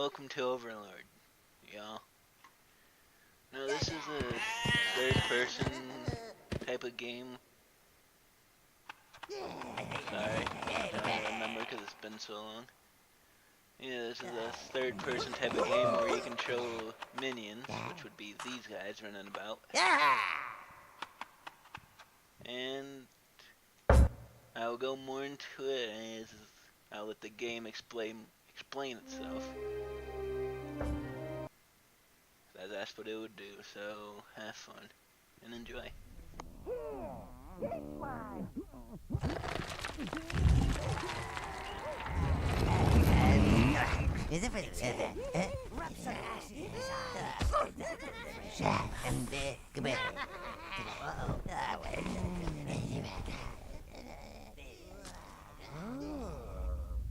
Welcome to Overlord, y'all. Now this is a third-person type of game. Sorry, I don't remember because it's been so long. Yeah, this is a third-person type of game where you control minions, which would be these guys running about. And I'll go more into it as I'll let the game explain itself. That's what it would do, so have fun and enjoy.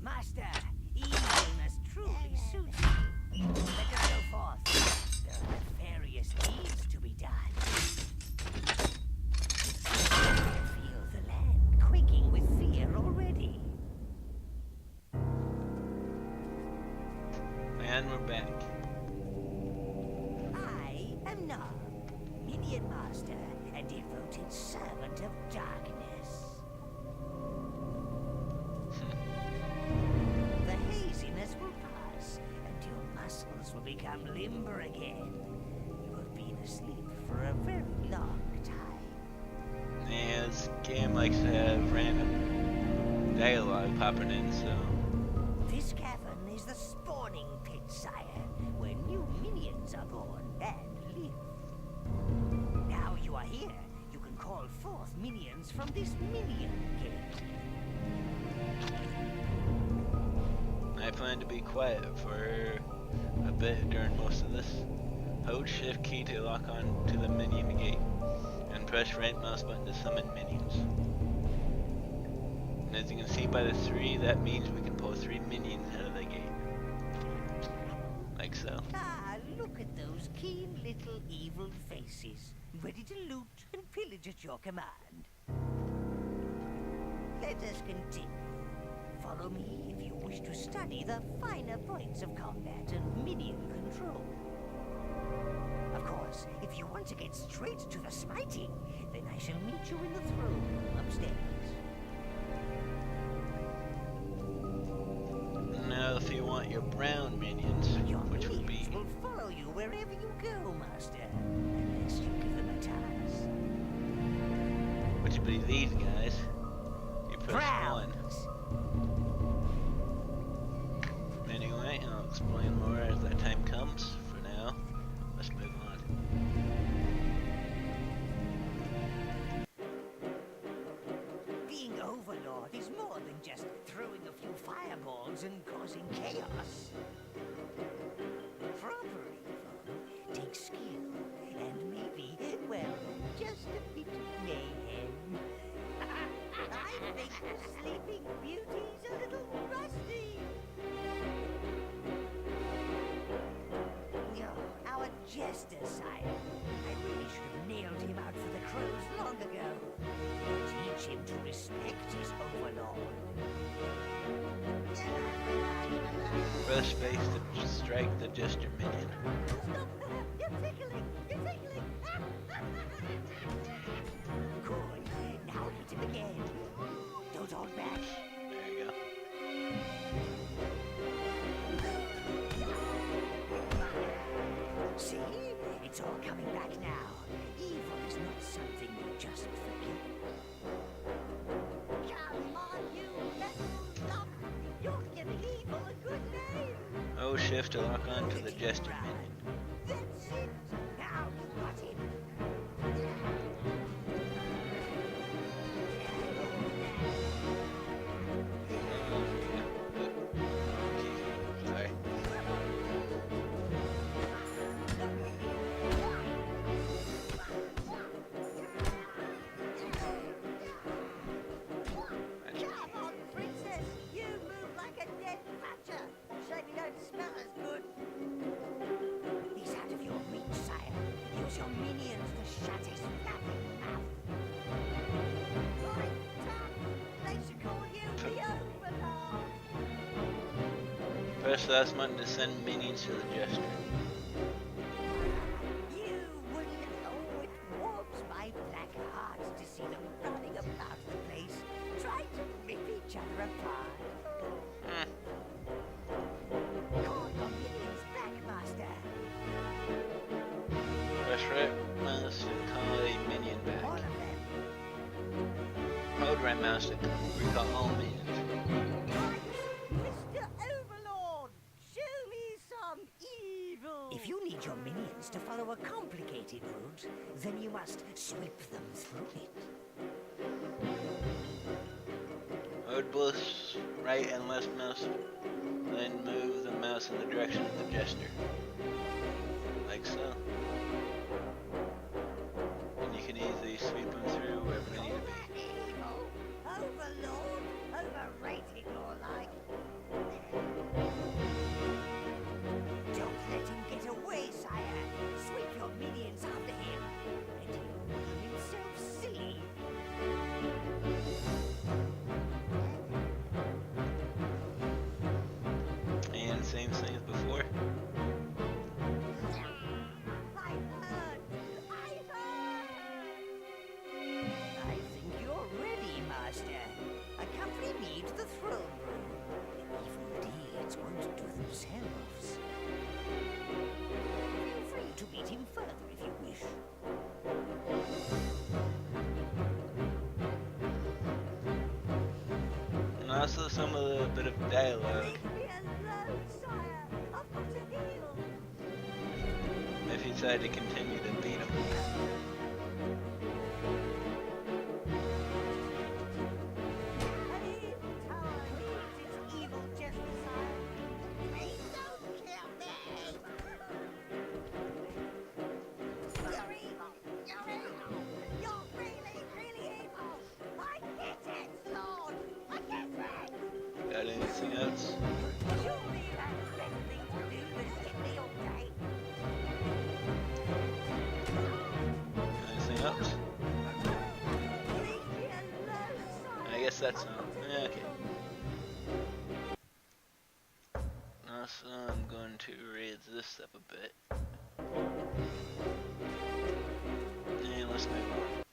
Master, evilness truly suits you. Let us go forth. There are nefarious deeds to be done. I can feel the land quaking with fear already. And we're back. I am Nob, Minion Master and devoted servant of darkness. The haziness will pass, and your muscles will become limber again. You have been asleep for a very long time. Yeah, this game likes to have random dialogue popping in, so... This cavern is the spawning pit, sire, where new minions are born and live. Now you are here, you can call forth minions from this minion gate. I plan to be quiet for a bit during most of this. Hold shift key to lock on to the minion gate, and press right mouse button to summon minions. And as you can see by the 3, that means we can pull 3 minions out of the gate. Like so. Ah, look at those keen little evil faces, ready to loot and pillage at your command. Let us continue. Follow me if you wish to study the finer points of combat and minion control. Of course, if you want to get straight to the smiting, then I shall meet you in the throne room upstairs. Now if you want your brown minions, Your which would be... minions will follow you wherever you go, Master, unless you give them a task. which would be these guys. You press 1. Browns. Anyway, I'll explain more as that time comes. For now, let's move on. Being Overlord is more than just throwing a few fireballs and causing chaos. Proper evil takes skill and maybe, well, just a bit of mayhem. I think the Sleeping Beauty's a little rusty. Oh, our jester, sire. I really should have nailed him out for the crows long ago. Teach him to respect his overlord. Press space to strike the gesture minion. Stop! You're tickling! You're tickling! Good. Now hit him again. Don't hold back. There you go. See? It's all coming back now. Evil is not something you just forget. Come on, you little lump! You're giving evil a good name! Oh, shift to lock on to the gesture minion. That's it! Now you got him! Sorry. Come on, princess! You move like a dead badger! Shame you don't smell as good! Press last button to send minions to the Jester. You wouldn't know it warms my black heart to see them running about the place, trying to rip each other apart. Call your minions back, Master. Press right mouse to call a minion All of back. them. Hold right mouse to recall all minions. Mr. Overlord, show me some evil. If you need your minions to follow a complicated route, then you must sweep them through it. Hold both right and left mouse, then move the mouse in the direction of the Jester. Like so. And you can easily sweep them through wherever they need to be. Evil, Overlord, overrated more like. Don't let him get away, sire. Sweep your minions after him, and he'll make himself silly. And same thing as before. I heard! I think you're ready, Master. Accompany me to the throne room. Evil deeds won't do themselves. Feel free to meet him further if you wish. And also some of the bit of dialogue. Leave me alone, sire. I've got to heal. If you decide to continue to beat him. An evil tower needs its evil justice, sire. Please don't kill me. You're evil. You're evil. You're really, really evil. I get it, Lord. I get it. Got anything else? Surely that's the best thing to do than give me your day. Anything else? Leave me alone, sire. I guess that's all. Yeah, okay. Also, I'm going to raise this up a bit. And let's move on.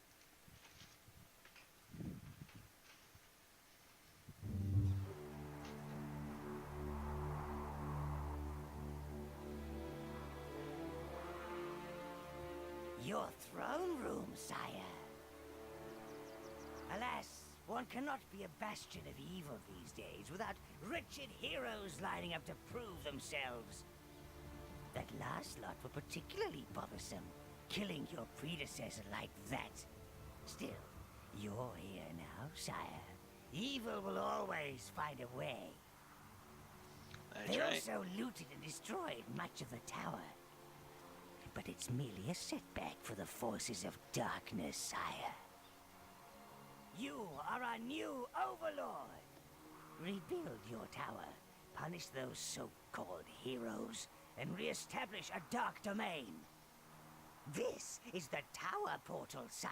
Your throne room, sire. Alas, one cannot be a bastion of evil these days without wretched heroes lining up to prove themselves. That last lot were particularly bothersome, killing your predecessor like that. Still, you're here now, sire. Evil will always find a way. That's They right. also looted and destroyed much of the tower. But it's merely a setback for the forces of darkness, sire. You are our new Overlord. Rebuild your tower, punish those so-called heroes, and re-establish a dark domain. This is the tower portal, sire.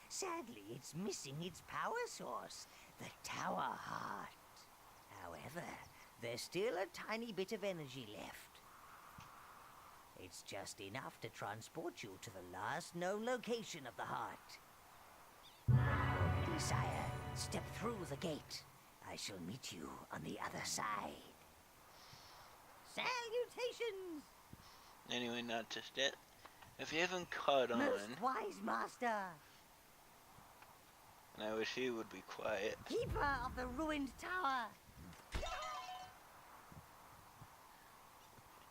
Sadly, it's missing its power source, the tower heart. However, there's still a tiny bit of energy left. It's just enough to transport you to the last known location of the heart. Ready, sire? Step through the gate. I shall meet you on the other side. Salutations! Anyway, not just yet. If you haven't caught on, Most wise master, and I wish you would be quiet. keeper of the ruined tower.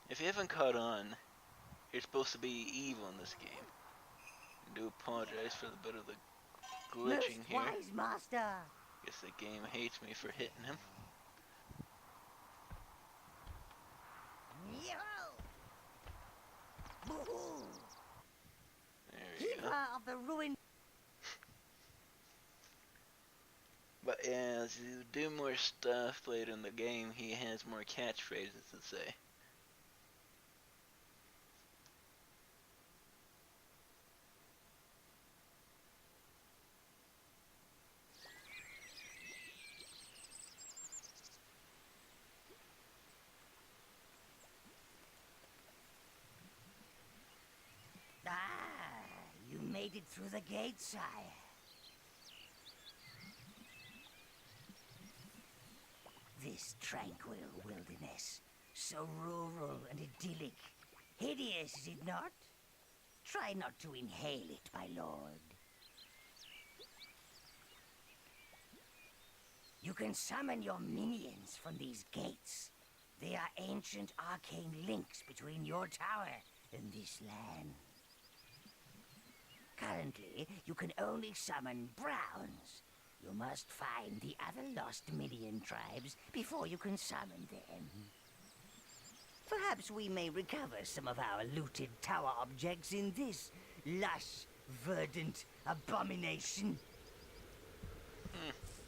If you haven't caught on, you're supposed to be evil in this game. I do apologize for the bit of the glitching Most here. wise master. Guess the game hates me for hitting him. Yo! Boo-hoo. There we go. Keeper of the ruined. But yeah, as you do more stuff later in the game, he has more catchphrases to say. it through the gate, sire. This tranquil wilderness, so rural and idyllic. Hideous, is it not? Try not to inhale it, my lord. You can summon your minions from these gates. They are ancient arcane links between your tower and this land. Currently, you can only summon browns. You must find the other lost minion tribes before you can summon them. Perhaps we may recover some of our looted tower objects in this lush, verdant abomination.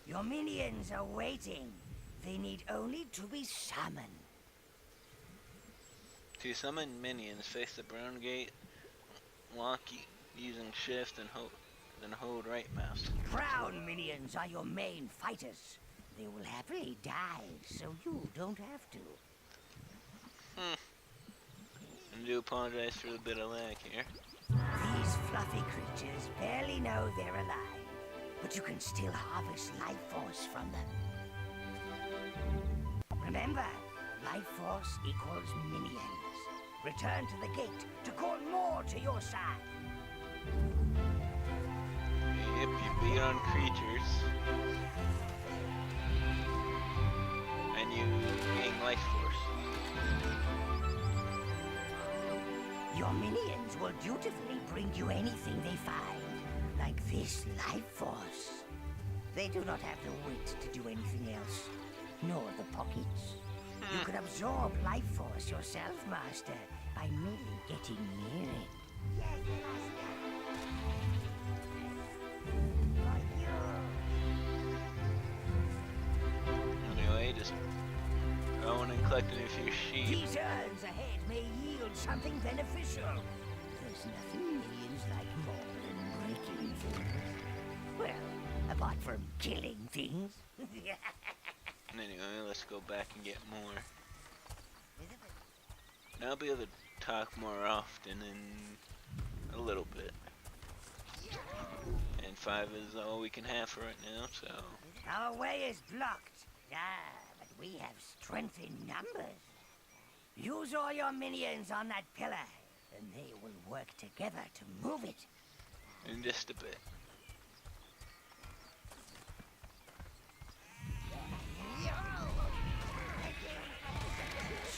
Your minions are waiting. They need only to be summoned. To summon minions, face the brown gate, walk using shift and hold right mouse. Brown minions are your main fighters. They will happily die, so you don't have to. I do apologize for the bit of lag here. These fluffy creatures barely know they're alive, but you can still harvest life force from them. Remember, life force equals minions. Return to the gate to call more to your side. Yep, you beat on creatures. And you gain life force. Your minions will dutifully bring you anything they find, like this life force. They do not have the wit to do anything else, nor the pockets. You can absorb life force yourself, Master, by merely getting near it. Yes, Master. Anyway, just going and collecting a few sheep. These urns ahead may yield something beneficial. There's nothing minions like more than breaking things. Well, apart from killing things. Anyway, let's go back and get more. And I'll be able to talk more often in a little bit. And 5 is all we can have for right now, so... Our way is blocked. But we have strength in numbers. Use all your minions on that pillar, and they will work together to move it. In just a bit.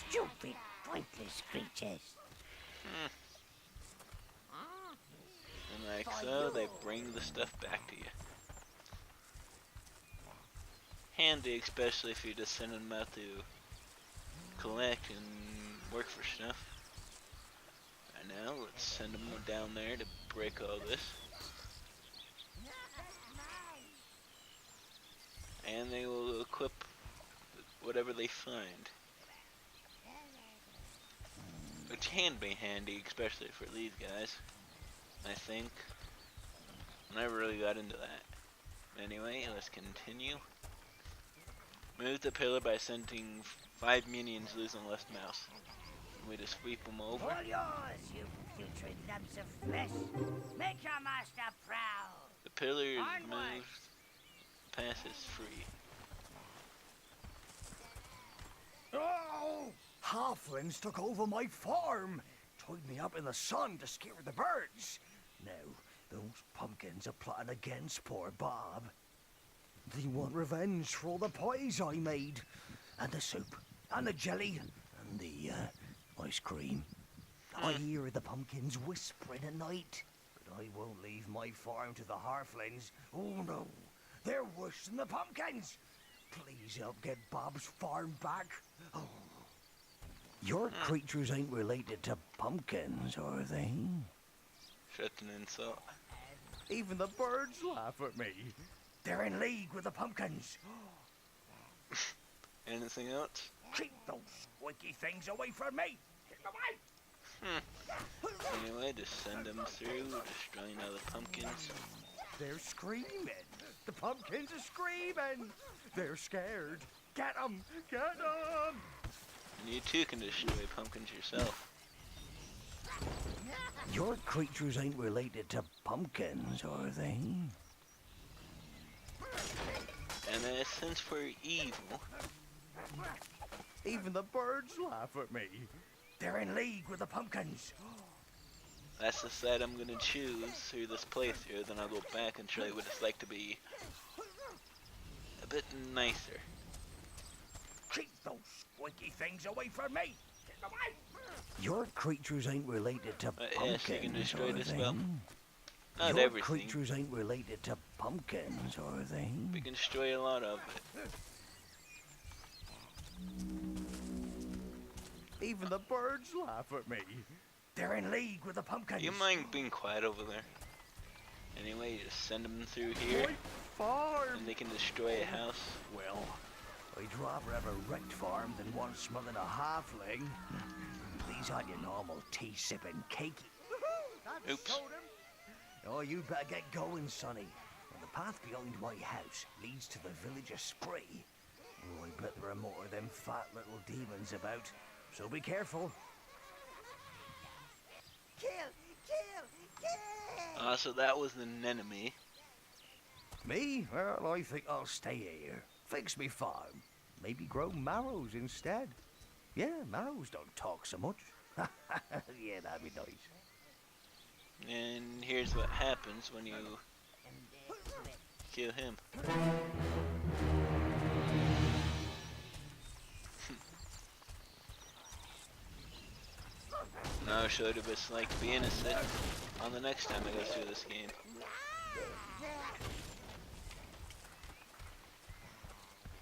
Stupid, pointless creatures. And like so, they bring the stuff back to you. Handy, especially if you just send them out to collect and work for stuff. And now, let's send them down there to break all this. And they will equip whatever they find. Which can be handy, especially for these guys, I think. I never really got into that. Anyway, let's continue. Move the pillar by sending 5 minions losing left mouse. We just sweep them over. All yours, you putrid lumps of flesh. Make your master proud. The pillar is Onward. moved. Pass is free. Oh! Halflings took over my farm. Tied me up in the sun to scare the birds. Now, those pumpkins are plotting against poor Bob. They want revenge for all the pies I made. And the soup, and the jelly, and the ice cream. I hear the pumpkins whispering at night. But I won't leave my farm to the halflings. Oh no, they're worse than the pumpkins. Please help get Bob's farm back. Oh. Your creatures ain't related to pumpkins, are they? Shut an insult. Even the birds laugh at me. They're in league with the pumpkins. Anything else? Keep those squeaky things away from me. Keep them away. Anyway, just send them through, destroying all the pumpkins. They're screaming. The pumpkins are screaming. They're scared. Get them. Get them. And you too can destroy pumpkins yourself. Your creatures ain't related to pumpkins, are they? And a sense for evil. Even the birds laugh at me. They're in league with the pumpkins. That's the side I'm gonna choose through this playthrough. Then I'll go back and show you what it's like to be a bit nicer. Keep those squeaky things away from me! Get them away! Your creatures ain't related to pumpkins, yes, you can destroy are this they? well. Not Your everything. creatures ain't related to pumpkins, are they? We can destroy a lot of it. Even the birds laugh at me. They're in league with the pumpkins. You mind being quiet over there? Anyway, you just send them through here, farm. and they can destroy a house. Well, I'd rather have a wrecked farm than one smothering a halfling. These aren't your normal tea-sipping cakey. Oops. Oh, you better get going, Sonny. And the path behind my house leads to the village of Spree. Oh, I bet there are more of them fat little demons about, so be careful. Kill! Kill! Kill! Ah, so that was an enemy. Me? Well, I think I'll stay here. Fix me farm. Maybe grow marrows instead. Yeah, marrows don't talk so much. Yeah, that'd be nice. And here's what happens when you kill him. Now I'll show you what it's like to be innocent on the next time I go through this game.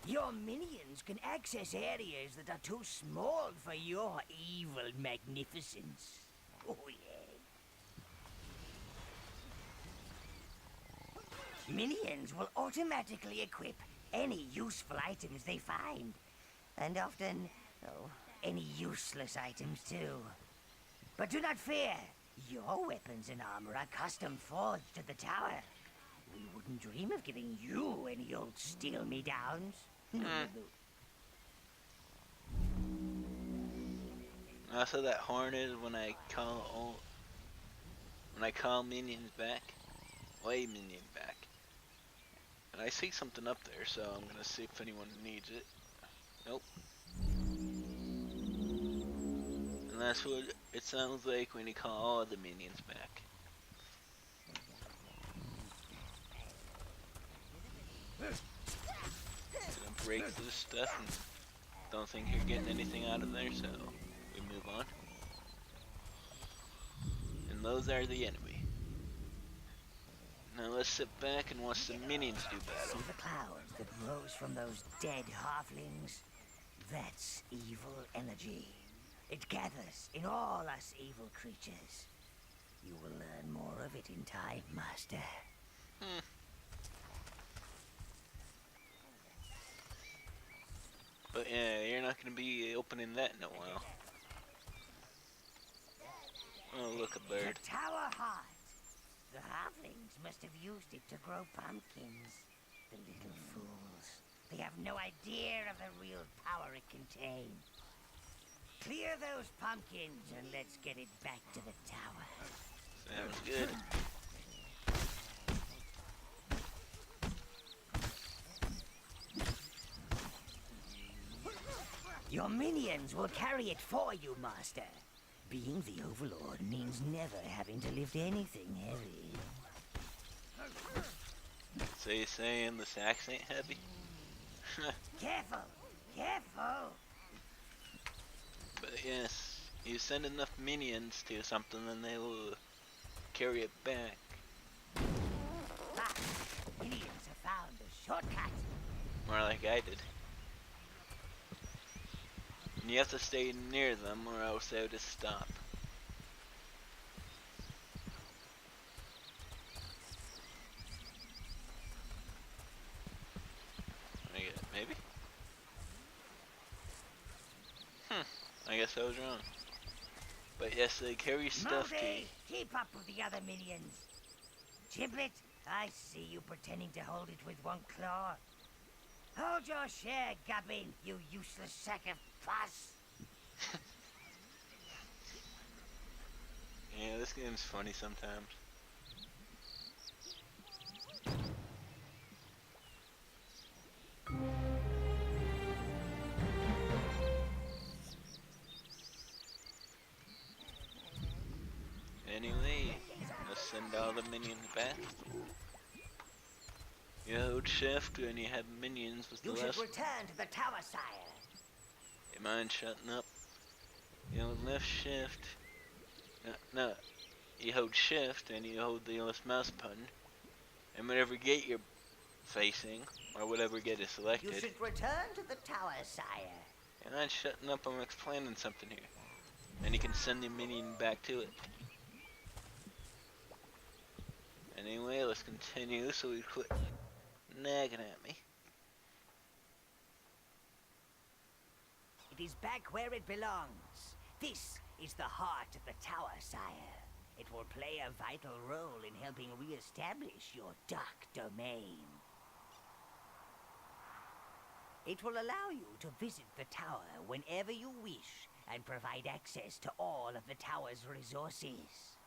Your minions can access areas that are too small for your evil magnificence. Oh, yeah. Minions will automatically equip any useful items they find. And often, any useless items too. But do not fear. Your weapons and armor are custom forged at the tower. We wouldn't dream of giving you any old steal-me-downs. Also, that horn is when I call minions back, way minion back. And I see something up there, so I'm gonna see if anyone needs it. Nope. And that's what it sounds like when you call all the minions back. Gonna break this stuff and don't think you're getting anything out of there, so we move on. And those are the enemy. Now let's sit back and watch the minions do battle. See the clouds that rose from those dead halflings? That's evil energy. It gathers in all us evil creatures. You will learn more of it in time, Master. But yeah, you're not going to be opening that in a while. Oh, look, a bird. The tower heart. The halflings must have used it to grow pumpkins. The little fools. They have no idea of the real power it contains. Clear those pumpkins and let's get it back to the tower. Sounds good. Your minions will carry it for you, Master. Being the Overlord means never having to lift anything heavy. So you're saying this axe ain't heavy? Careful! Careful! But yes, you send enough minions to something and they will carry it back. Ah, minions have found a shortcut. More like I did. And you have to stay near them or else they'll just stop. Maybe? I guess I was wrong. But yes, they carry stuff Moldy, keep up with the other minions. Giblet, I see you pretending to hold it with one claw. Hold your share, Gubbin, you useless sack of pus. Yeah, this game's funny sometimes. Anyway, let's send all the minions back. You hold shift when you have minions with the You should left. return to the tower, sire. You mind shutting up? You hold left shift. No. You hold shift and you hold the left mouse button. And whatever gate you're facing, or whatever gate is You selected. should return to the tower, sire. You're not shutting up, I'm explaining something here. And you can send the minion back to it. Anyway, let's continue so we quit nagging at me. It is back where it belongs. This is the heart of the tower, sire. It will play a vital role in helping re-establish your dark domain. It will allow you to visit the tower whenever you wish and provide access to all of the tower's resources.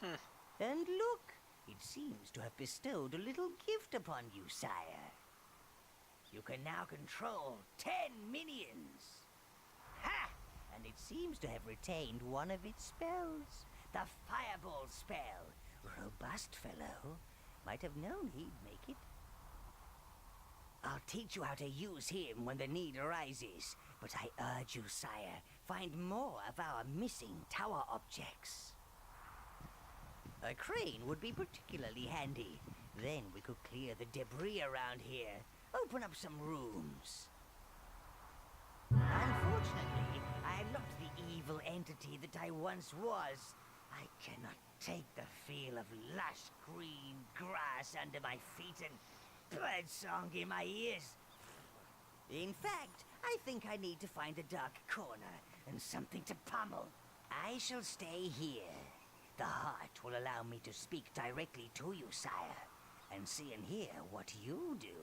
And look, it seems to have bestowed a little gift upon you, sire. You can now control 10 minions. Ha! And it seems to have retained one of its spells. The Fireball spell. Robust fellow. Might have known he'd make it. I'll teach you how to use him when the need arises. But I urge you, sire, find more of our missing tower objects. A crane would be particularly handy. Then we could clear the debris around here. Open up some rooms. Unfortunately, I am not the evil entity that I once was. I cannot take the feel of lush green grass under my feet and birdsong in my ears. In fact, I think I need to find a dark corner and something to pummel. I shall stay here. The heart will allow me to speak directly to you, sire, and see and hear what you do.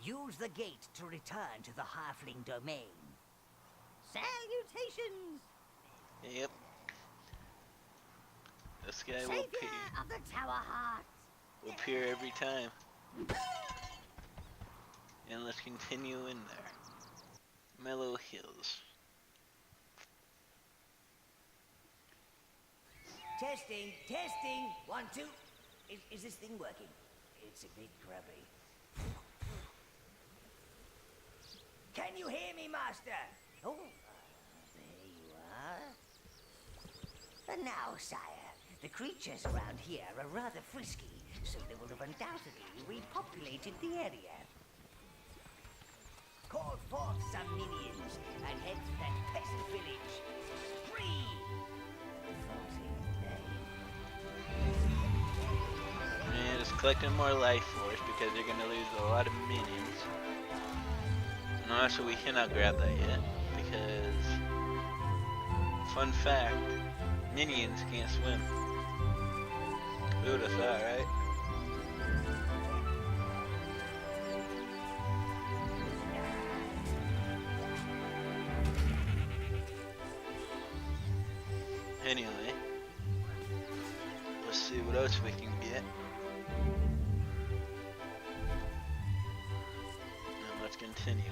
Use the gate to return to the halfling domain. Salutations! Yep. This guy will Savior appear. of the Tower Heart! Will appear every time. And let's continue in there. Mellow Hills. Testing, testing. 1, 2. Is this thing working? It's a bit grubby. Can you hear me, Master? Oh, there you are. And now, sire, the creatures around here are rather frisky, so they will have undoubtedly repopulated the area. Call forth some minions and head to that peasant village. Spree! And just collecting more life force because you're gonna lose a lot of minions. And also we cannot grab that yet because, fun fact, minions can't swim. Who would have thought, right? Anyway, let's see what else we can get. And let's continue.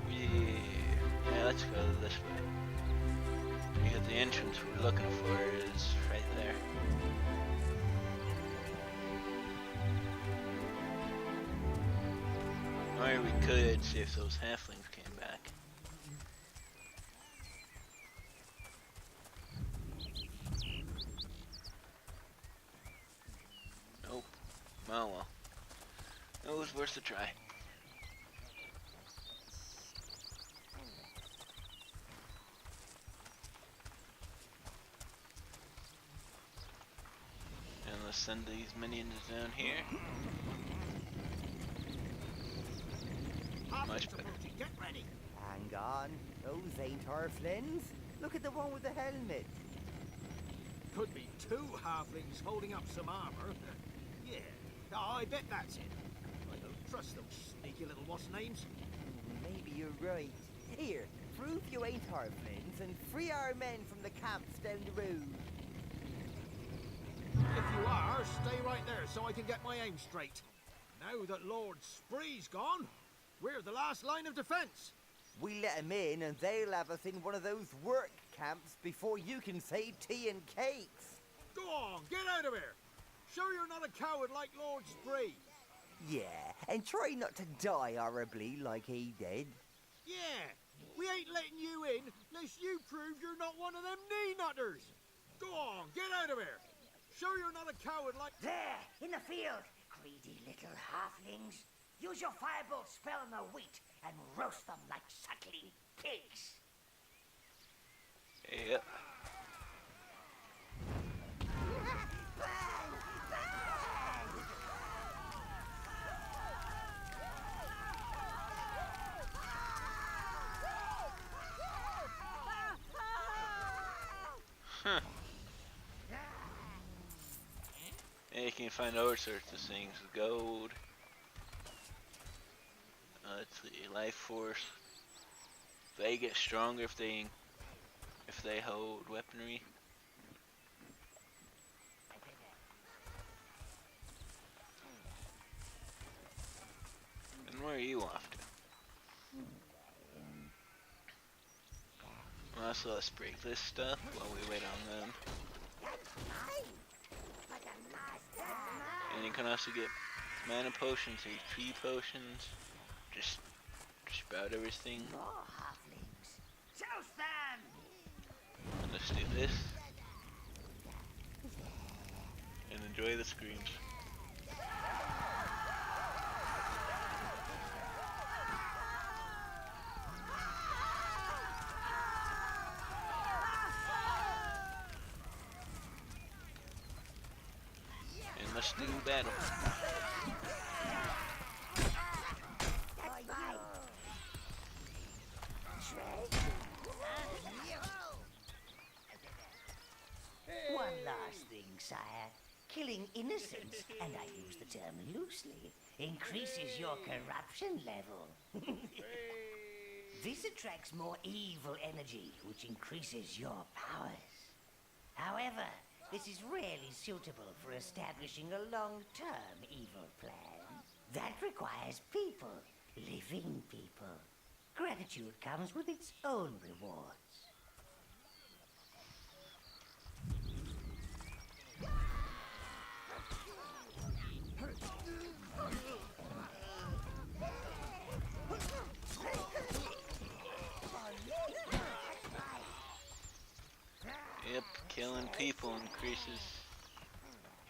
Yeah, let's go this way. Because the entrance we're looking for is right there. Or we could see if those halflings came back. Nope. Oh well. It was worth a try. And let's send these minions down here. Much better. Get ready. Hang on, those ain't halflings. Look at the one with the helmet. Could be 2 halflings holding up some armor. Yeah, I bet that's it. I don't trust those sneaky little what's-names. Maybe you're Right. Here, prove you ain't halflings and free our men from the camps down the road. If you are, stay right there so I can get my aim straight. Now that Lord Spree's gone, we're the last line of defense. We let 'em in and they'll have us in one of those work camps before you can say tea and cakes. Go on, get out of here. Sure you're not a coward like Lord Spree? Yeah, and try not to die horribly like he did. Yeah, we ain't letting you in unless you prove you're not one of them knee-nutters. Go on, get out of here. Sure you're not a coward like... There, in the field, greedy little halflings. Use your firebolt spell on the wheat and roast them like suckling pigs. Yep. Huh. And you can find all sorts of things. Gold. Let's see, life force. They get stronger if they hold weaponry. And where are you off to? Well, so let's break this stuff while we wait on them. And you can also get mana potions, HP potions, just about everything. More halflings. Joust them! And let's do this. And enjoy the screams. And let's do battle. One last thing, sire. Killing innocents, and I use the term loosely, increases your corruption level. This attracts more evil energy, which increases your powers. However, this is rarely suitable for establishing a long-term evil plan. That requires people, living people. Gratitude comes with its own rewards. Yep, killing people increases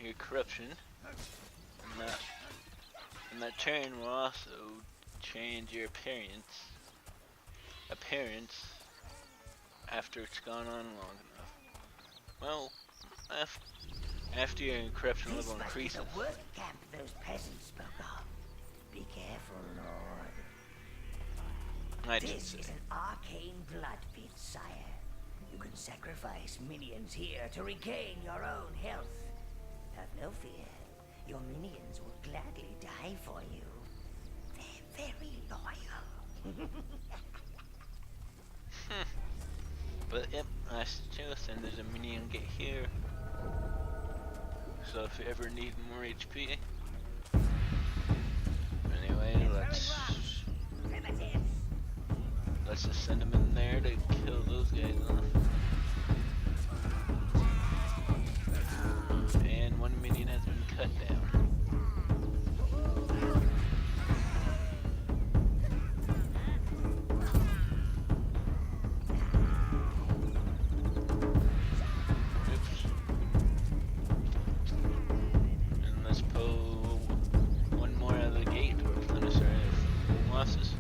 your corruption. And that turn will also change your appearance after it's gone on long enough. Well, after your corruption level increases. This must be the work camp those peasants spoke of. Be careful, Lord. This is an arcane blood pit, sire. You can sacrifice minions here to regain your own health. Have no fear. Your minions will gladly die for you. They're very loyal. But yep, nice choice, and there's a minion gate here. So if you ever need more HP. Anyway, let's just send them in there to kill those guys off. And one minion has been cut down. Oops. And let's pull one more out of the gate to replenish our losses.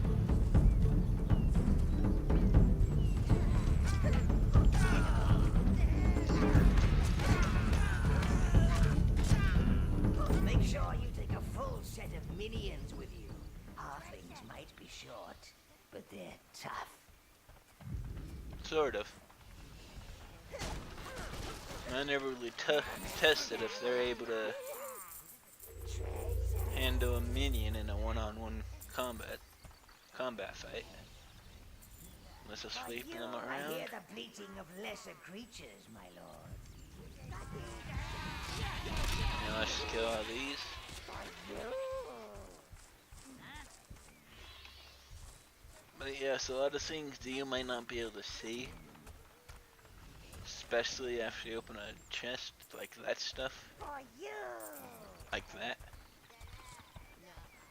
Make sure you take a full set of minions with you. Halflings might be short, but they're tough. Sort of. I never really tested if they're able to handle a minion in a one-on-one combat fight. Let's just For sweep you, them I around. hear the bleating of lesser creatures, my lord. Now let's kill all these. For you. But yes, a lot of things that you might not be able to see. Especially after you open a chest, like that stuff. For you. Like that.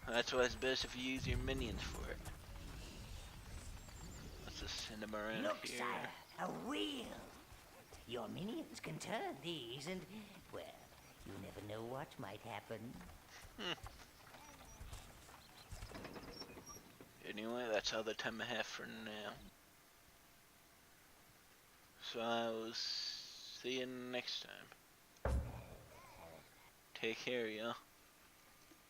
That's why it's best if you use your minions for it. Let's just send them around Look, here. sire, a wheel. Your minions can turn these and, well, you never know what might happen. Anyway, that's all the time I have for now. So I will see you next time. Take care, y'all.